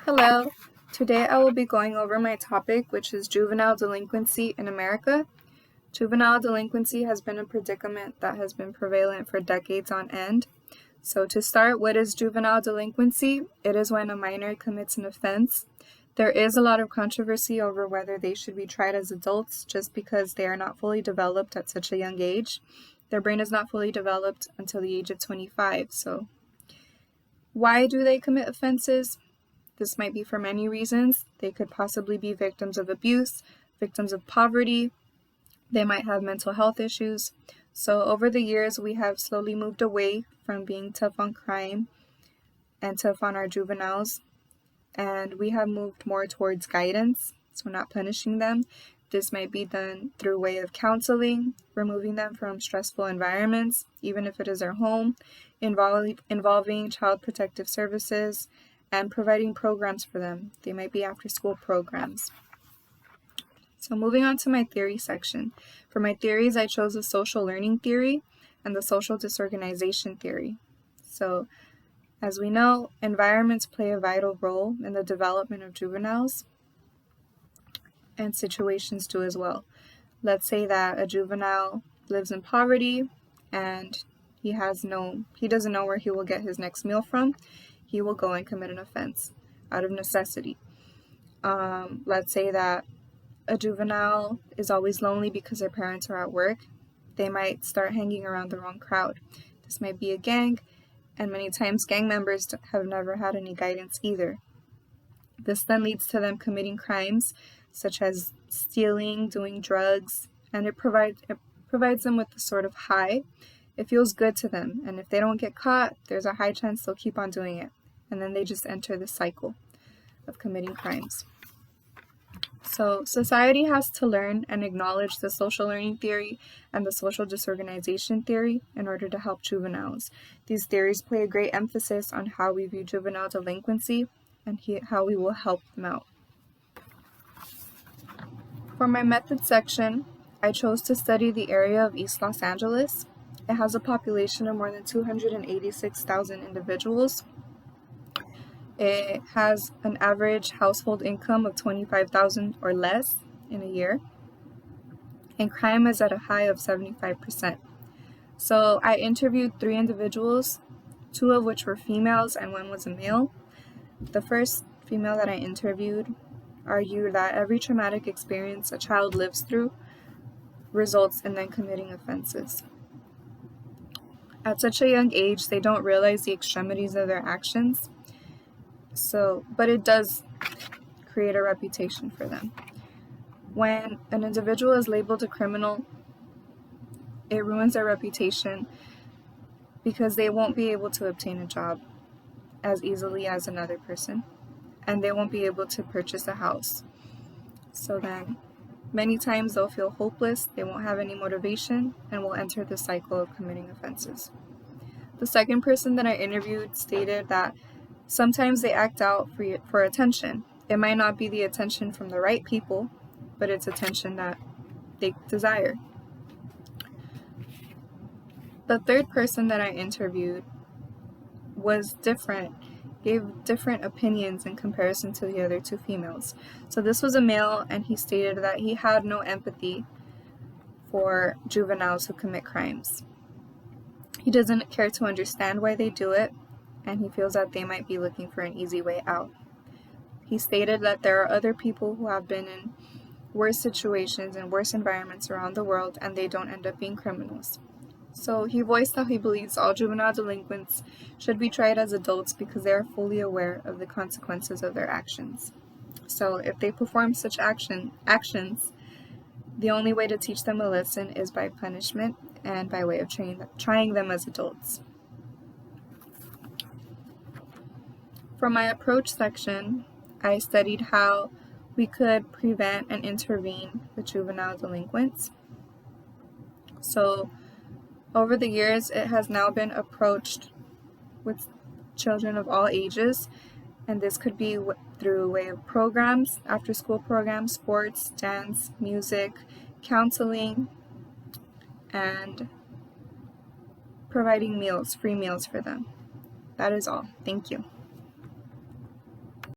Hello. Today I will be going over my topic, which is juvenile delinquency in America. Juvenile delinquency has been a predicament that has been prevalent for decades on end. So to start, what is juvenile delinquency? It is when a minor commits an offense. There is a lot of controversy over whether they should be tried as adults just because they are not fully developed at such a young age. Their brain is not fully developed until the age of 25. So why do they commit offenses? This might be for many reasons. They could possibly be victims of abuse, victims of poverty. They might have mental health issues. So over the years, we have slowly moved away from being tough on crime and tough on our juveniles. And we have moved more towards guidance, so not punishing them. This might be done through way of counseling, removing them from stressful environments, even if it is their home, involving child protective services, and providing programs for them. They might be after-school programs. So moving on to my theory section. For my theories, I chose the social learning theory and the social disorganization theory. So as we know, environments play a vital role in the development of juveniles, and situations do as well. Let's say that a juvenile lives in poverty and he doesn't know where he will get his next meal from. He will go and commit an offense out of necessity. Let's say that a juvenile is always lonely because their parents are at work. They might start hanging around the wrong crowd. This might be a gang, and many times gang members have never had any guidance either. This then leads to them committing crimes such as stealing, doing drugs, and it provides them with a sort of high. It feels good to them, and if they don't get caught, there's a high chance they'll keep on doing it, and then they just enter the cycle of committing crimes. So society has to learn and acknowledge the social learning theory and the social disorganization theory in order to help juveniles. These theories play a great emphasis on how we view juvenile delinquency and how we will help them out. For my method section, I chose to study the area of East Los Angeles. It has a population of more than 286,000 individuals. It has an average household income of $25,000 or less in a year, and crime is at a high of 75%. So I interviewed 3 individuals, 2 of which were females and 1 was a male. The first female that I interviewed argued that every traumatic experience a child lives through results in them committing offenses. At such a young age, they don't realize the extremities of their actions. But it does create a reputation for them. When an individual is labeled a criminal, it ruins their reputation because they won't be able to obtain a job as easily as another person, and they won't be able to purchase a house. So then, many times they'll feel hopeless, they won't have any motivation, and will enter the cycle of committing offenses. The second person that I interviewed stated that sometimes they act out for attention. It might not be the attention from the right people, but it's attention that they desire. The third person that I interviewed was different, gave different opinions in comparison to the other 2 females. So this was a male, and he stated that he had no empathy for juveniles who commit crimes. He doesn't care to understand why they do it, and he feels that they might be looking for an easy way out. He stated that there are other people who have been in worse situations and worse environments around the world, and they don't end up being criminals. So he voiced how he believes all juvenile delinquents should be tried as adults because they are fully aware of the consequences of their actions. So if they perform such actions, the only way to teach them a lesson is by punishment and by way of trying them as adults. For my approach section, I studied how we could prevent and intervene with juvenile delinquents. So over the years, it has now been approached with children of all ages, and this could be through a way of programs, after-school programs, sports, dance, music, counseling, and providing free meals for them. That is all. Thank you.